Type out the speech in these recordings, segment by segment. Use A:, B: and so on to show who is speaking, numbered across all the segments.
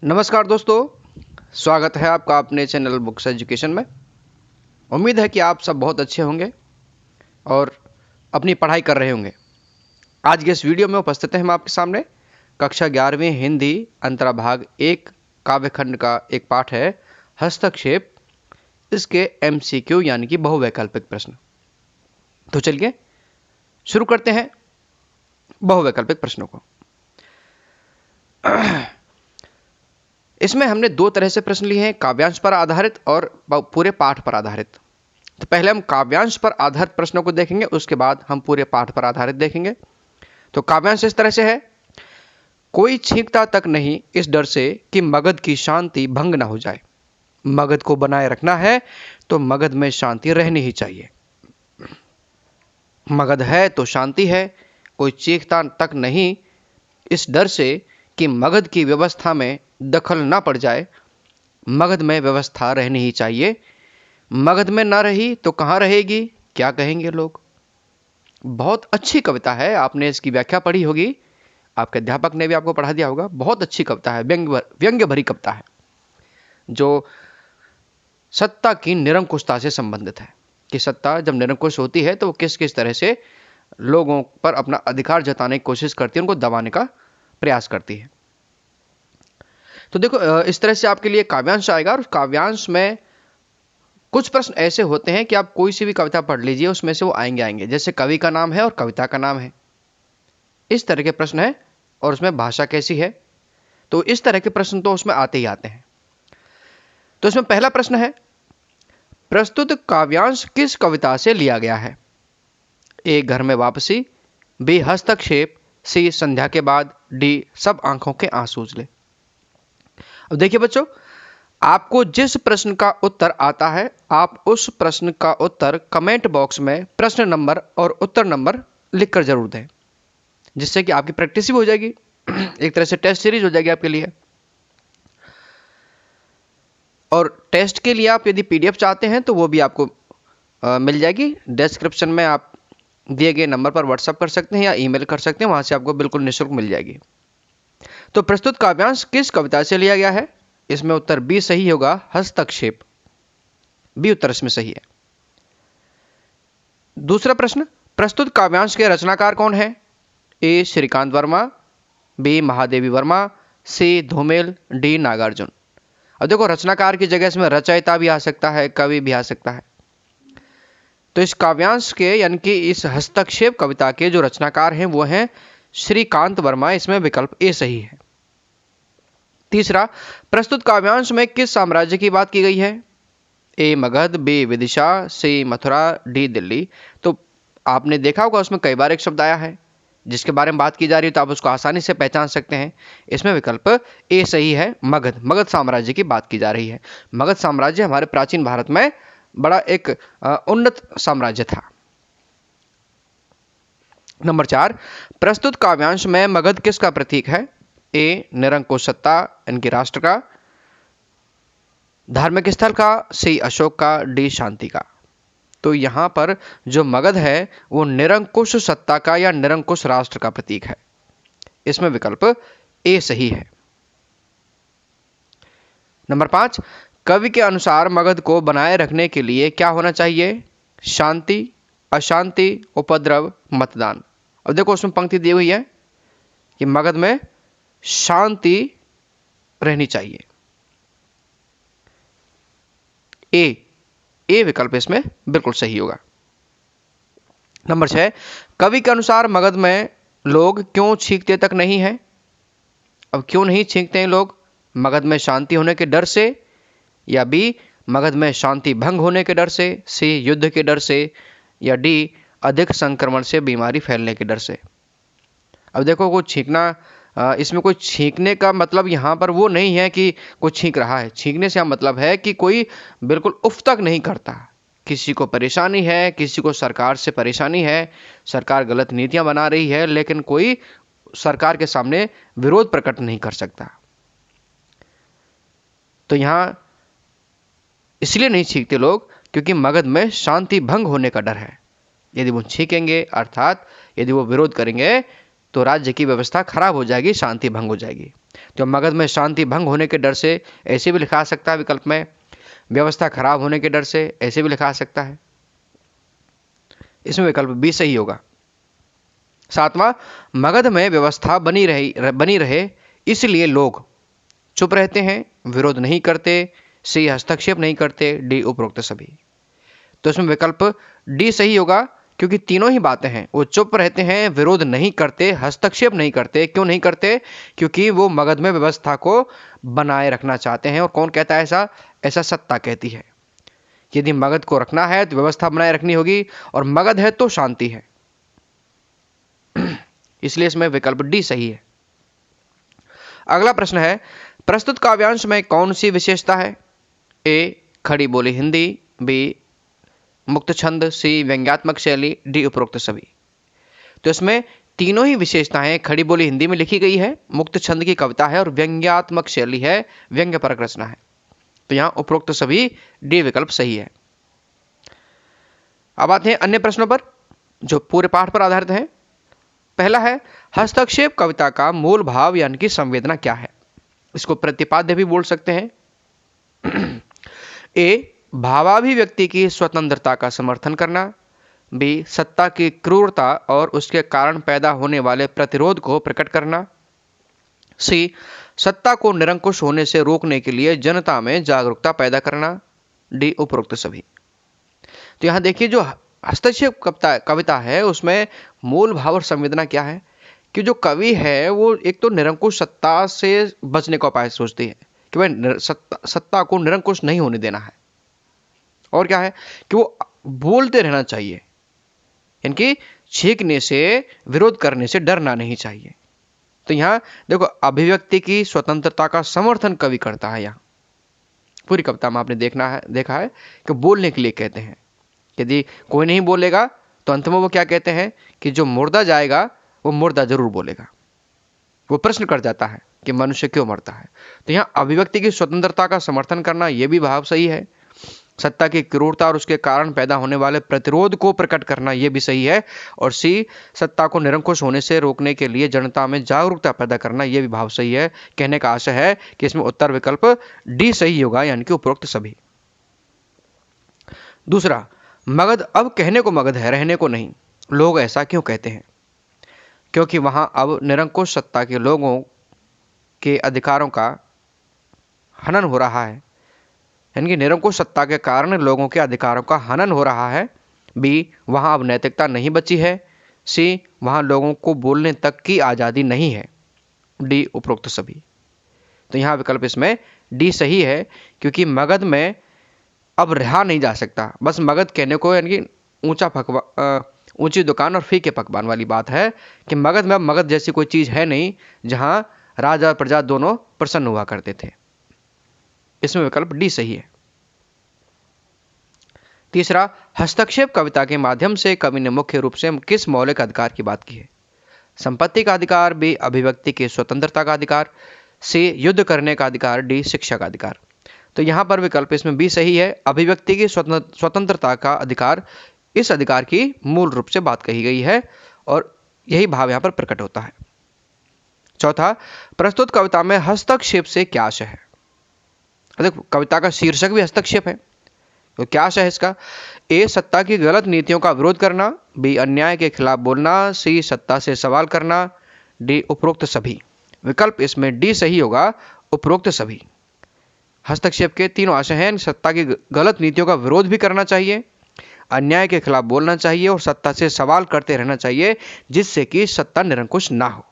A: नमस्कार दोस्तों, स्वागत है आपका अपने चैनल बुक्स एजुकेशन में। उम्मीद है कि आप सब बहुत अच्छे होंगे और अपनी पढ़ाई कर रहे होंगे। आज के इस वीडियो में उपस्थित हैं हम आपके सामने कक्षा 11वीं हिंदी अंतरा भाग 1 काव्यखंड का एक पाठ है हस्तक्षेप। इसके MCQ यानी कि बहुवैकल्पिक प्रश्न। तो चलिए शुरू करते हैं बहुवैकल्पिक प्रश्नों को। इसमें हमने दो तरह से प्रश्न लिए हैं, काव्यांश पर आधारित और पूरे पाठ पर आधारित। तो पहले हम काव्यांश पर आधारित प्रश्नों को देखेंगे, उसके बाद हम पूरे पाठ पर आधारित देखेंगे। तो काव्यांश इस तरह से है, कोई छींकता तक नहीं इस डर से कि मगध की शांति भंग ना हो जाए। मगध को बनाए रखना है तो मगध में शांति रहनी ही चाहिए। मगध है तो शांति है, कोई चीखता तक नहीं इस डर से कि मगध की व्यवस्था में दखल ना पड़ जाए। मगध में व्यवस्था रहनी ही चाहिए, मगध में ना रही तो कहाँ रहेगी, क्या कहेंगे लोग। बहुत अच्छी कविता है, आपने इसकी व्याख्या पढ़ी होगी, आपके अध्यापक ने भी आपको पढ़ा दिया होगा। बहुत अच्छी कविता है, व्यंग्य भरी कविता है जो सत्ता की निरंकुशता से संबंधित है कि सत्ता जब निरंकुश होती है तो वो किस किस तरह से लोगों पर अपना अधिकार जताने की कोशिश करती है, उनको दबाने का प्रयास करती है। तो देखो, इस तरह से आपके लिए काव्यांश आएगा और काव्यांश में कुछ प्रश्न ऐसे होते हैं कि आप कोई सी भी कविता पढ़ लीजिए, उसमें से वो आएंगे। जैसे कवि का नाम है और कविता का नाम है, इस तरह के प्रश्न है, और उसमें भाषा कैसी है, तो इस तरह के प्रश्न तो उसमें आते ही आते हैं। तो इसमें पहला प्रश्न है, प्रस्तुत काव्यांश किस कविता से लिया गया है। ए घर में वापसी, बी हस्तक्षेप, सी संध्या के बाद, डी सब आंखों के आंसू उजले। अब देखिए बच्चों, आपको जिस प्रश्न का उत्तर आता है आप उस प्रश्न का उत्तर कमेंट बॉक्स में प्रश्न नंबर और उत्तर नंबर लिखकर जरूर दें, जिससे कि आपकी प्रैक्टिस भी हो जाएगी, एक तरह से टेस्ट सीरीज हो जाएगी आपके लिए। और टेस्ट के लिए आप यदि PDF चाहते हैं तो वो भी आपको मिल जाएगी। डिस्क्रिप्शन में आप दिए गए नंबर पर व्हाट्सएप कर सकते हैं या ईमेल कर सकते हैं, वहां से आपको बिल्कुल निःशुल्क मिल जाएगी। तो प्रस्तुत काव्यांश किस कविता से लिया गया है, इसमें उत्तर बी सही होगा, हस्तक्षेप। बी उत्तर इसमें सही है। दूसरा प्रश्न, प्रस्तुत काव्यांश के रचनाकार कौन है। ए श्रीकांत वर्मा, बी महादेवी वर्मा, सी धूमेल, डी नागार्जुन। अब देखो, रचनाकार की जगह इसमें रचयिता भी आ सकता है, कवि भी आ सकता है। तो इस काव्यांश के यानी कि इस हस्तक्षेप कविता के जो रचनाकार हैं वो हैं श्रीकांत वर्मा, इसमें विकल्प ए सही है। तीसरा, प्रस्तुत काव्यांश में किस साम्राज्य की बात की गई है। ए मगध, बी विदिशा, सी मथुरा, डी दिल्ली। तो आपने देखा होगा उसमें कई बार एक शब्द आया है जिसके बारे में बात की जा रही है, तो आप उसको आसानी से पहचान सकते हैं। इसमें विकल्प ए सही है, मगध। मगध साम्राज्य की बात की जा रही है। मगध साम्राज्य हमारे प्राचीन भारत में बड़ा एक उन्नत साम्राज्य था। नंबर 4, प्रस्तुत काव्यांश में मगध किसका प्रतीक है। ए निरंकुश सत्ता इनकी राष्ट्र का, धार्मिक स्थल का, सी अशोक का, डी शांति का। तो यहां पर जो मगध है वो निरंकुश सत्ता का या निरंकुश राष्ट्र का प्रतीक है। इसमें विकल्प ए सही है। नंबर 5, कवि के अनुसार मगध को बनाए रखने के लिए क्या होना चाहिए। शांति, अशांति, उपद्रव, मतदान। अब देखो उसमें पंक्ति दी हुई है कि मगध में शांति रहनी चाहिए। ए विकल्प इसमें बिल्कुल सही होगा। नंबर 6, कवि के अनुसार मगध में लोग क्यों छींकते तक नहीं है। अब क्यों नहीं छींकते हैं लोग, मगध में शांति होने के डर से, या बी मगध में शांति भंग होने के डर से, सी युद्ध के डर से, या डी अधिक संक्रमण से बीमारी फैलने के डर से। अब देखो, कोई छींकना, इसमें कोई छींकने का मतलब यहाँ पर वो नहीं है कि कोई छींक रहा है। छींकने से मतलब है कि कोई बिल्कुल उफ तक नहीं करता, किसी को परेशानी है, किसी को सरकार से परेशानी है, सरकार गलत नीतियां बना रही है, लेकिन कोई सरकार के सामने विरोध प्रकट नहीं कर सकता। तो यहाँ इसलिए नहीं छींकते लोग क्योंकि मगध में शांति भंग होने का डर है। यदि वो छींकेंगे, अर्थात यदि वो विरोध करेंगे, तो राज्य की व्यवस्था खराब हो जाएगी, शांति भंग हो जाएगी। जो मगध में शांति भंग होने के डर से, ऐसे भी लिखा सकता है विकल्प में। व्यवस्था खराब होने के डर से, ऐसे भी लिखा सकता है। इसमें विकल्प बी सही होगा। सातवां, मगध में व्यवस्था बनी रहे इसलिए लोग चुप रहते हैं, विरोध नहीं करते, सी हस्तक्षेप नहीं करते, डी उपरोक्त सभी। तो इसमें विकल्प डी सही होगा, क्योंकि तीनों ही बातें हैं। वो चुप रहते हैं, विरोध नहीं करते, हस्तक्षेप नहीं करते। क्यों नहीं करते? क्योंकि वो मगध में व्यवस्था को बनाए रखना चाहते हैं। और कौन कहता है ऐसा? ऐसा सत्ता कहती है। यदि मगध को रखना है तो व्यवस्था बनाए रखनी होगी, और मगध है तो शांति है। इसलिए इसमें विकल्प डी सही है। अगला प्रश्न है, प्रस्तुत काव्यांश में कौन सी विशेषता है? ए खड़ी बोली हिंदी, बी मुक्त छंद, सी व्यंग्यात्मक शैली, डी उपरोक्त सभी। तो इसमें तीनों ही विशेषताएं खड़ी बोली हिंदी में लिखी गई है, मुक्त छंद की कविता है, और व्यंग्यात्मक शैली है, व्यंग्य परक रचना है। तो यहां उपरोक्त सभी डी विकल्प सही है। अब आते हैं अन्य प्रश्नों पर जो पूरे पाठ पर आधारित हैं। पहला है, हस्तक्षेप कविता का मूल भाव यानी कि संवेदना क्या है? इसको प्रतिपाद्य भी बोल सकते हैं। ए भावाभिव्यक्ति की स्वतंत्रता का समर्थन करना, बी सत्ता की क्रूरता और उसके कारण पैदा होने वाले प्रतिरोध को प्रकट करना, सी सत्ता को निरंकुश होने से रोकने के लिए जनता में जागरूकता पैदा करना, डी उपरोक्त सभी। तो यहां देखिए, जो हस्तक्षेप कविता है उसमें मूल भाव और संवेदना क्या है कि जो कवि है वो एक तो निरंकुश सत्ता से बचने का उपाय सोचती है कि भाई सत्ता को निरंकुश नहीं होने देना है, और क्या है कि वो बोलते रहना चाहिए, इनकी छींकने से, विरोध करने से डरना नहीं चाहिए। तो यहां देखो, अभिव्यक्ति की स्वतंत्रता का समर्थन कवि करता है। यहां पूरी कविता में आपने देखा है कि बोलने के लिए कहते हैं। यदि कोई नहीं बोलेगा तो अंत में वो क्या कहते हैं कि जो मुर्दा जाएगा वो मुर्दा जरूर बोलेगा। वो प्रश्न कर जाता है कि मनुष्य क्यों मरता है। तो यहां अभिव्यक्ति की स्वतंत्रता का समर्थन करना, यह भी भाव सही है। सत्ता की क्रूरता और उसके कारण पैदा होने वाले प्रतिरोध को प्रकट करना, यह भी सही है। और सी सत्ता को निरंकुश होने से रोकने के लिए जनता में जागरूकता पैदा करना, यह भी भाव सही है। कहने का आशय है कि इसमें उत्तर विकल्प डी सही होगा, यानी कि उपरोक्त सभी। दूसरा, मगध अब कहने को मगध है, रहने को नहीं। लोग ऐसा क्यों कहते हैं? क्योंकि वहां अब निरंकुश सत्ता के लोगों के अधिकारों का हनन हो रहा है, यानी कि निरंकुश सत्ता के कारण लोगों के अधिकारों का हनन हो रहा है। बी वहां अब नैतिकता नहीं बची है, सी वहां लोगों को बोलने तक की आज़ादी नहीं है, डी उपरोक्त सभी। तो यहां विकल्प इसमें डी सही है, क्योंकि मगध में अब रहा नहीं जा सकता। बस मगध कहने को, यानी कि ऊंची दुकान और फीके पकवान वाली बात है कि मगध में अब मगध जैसी कोई चीज है नहीं जहां राजा और प्रजा दोनों प्रसन्न हुआ करते थे। इसमें विकल्प डी सही है। तीसरा, हस्तक्षेप कविता के माध्यम से कवि ने मुख्य रूप से किस मौलिक अधिकार की बात की है? संपत्ति का अधिकार, बी अभिव्यक्ति की स्वतंत्रता का अधिकार, सी युद्ध करने का अधिकार, डी शिक्षा का अधिकार। तो यहां पर विकल्प इसमें बी सही है। अभिव्यक्ति की स्वतंत्रता का अधिकार, इस अधिकार की मूल रूप से बात कही गई है और यही भाव यहां पर प्रकट होता है। चौथा, प्रस्तुत कविता में हस्तक्षेप से क्या आशय है? देखो, कविता का शीर्षक भी हस्तक्षेप है, तो क्या आशय है इसका? ए सत्ता की गलत नीतियों का विरोध करना, बी अन्याय के खिलाफ बोलना, सी सत्ता से सवाल करना, डी उपरोक्त सभी। विकल्प इसमें डी सही होगा, उपरोक्त सभी। हस्तक्षेप के तीनों आशय हैं। सत्ता की गलत नीतियों का विरोध भी करना चाहिए, अन्याय के खिलाफ बोलना चाहिए और सत्ता से सवाल करते रहना चाहिए, जिससे कि सत्ता निरंकुश ना हो।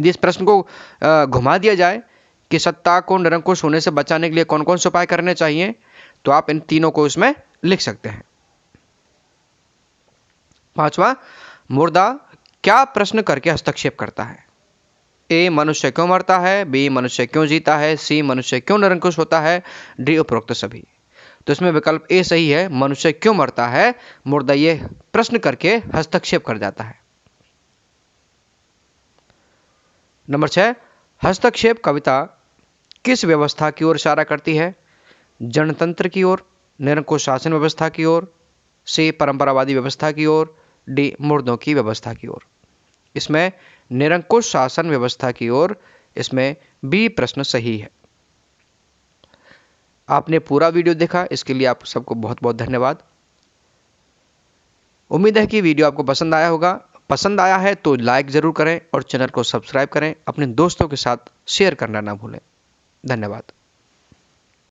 A: यदि इस प्रश्न को घुमा दिया जाए कि सत्ता को निरंकुश होने से बचाने के लिए कौन कौन से उपाय करने चाहिए, तो आप इन तीनों को इसमें लिख सकते हैं। पांचवा, मुर्दा क्या प्रश्न करके हस्तक्षेप करता है? ए मनुष्य क्यों मरता है, बी मनुष्य क्यों जीता है, सी मनुष्य क्यों निरंकुश होता है, डी उपरोक्त सभी। तो इसमें विकल्प ए सही है, मनुष्य क्यों मरता है। मुर्दा ये प्रश्न करके हस्तक्षेप कर जाता है। नंबर 6, हस्तक्षेप कविता किस व्यवस्था की ओर इशारा करती है? जनतंत्र की ओर, निरंकुश शासन व्यवस्था की ओर, सी परंपरावादी व्यवस्था की ओर, डी मुर्दों की व्यवस्था की ओर। इसमें निरंकुश शासन व्यवस्था की ओर इसमें बी प्रश्न सही है। आपने पूरा वीडियो देखा, इसके लिए आप सबको बहुत बहुत धन्यवाद। उम्मीद है कि वीडियो आपको पसंद आया होगा। पसंद आया है तो लाइक ज़रूर करें और चैनल को सब्सक्राइब करें। अपने दोस्तों के साथ शेयर करना ना भूलें। धन्यवाद।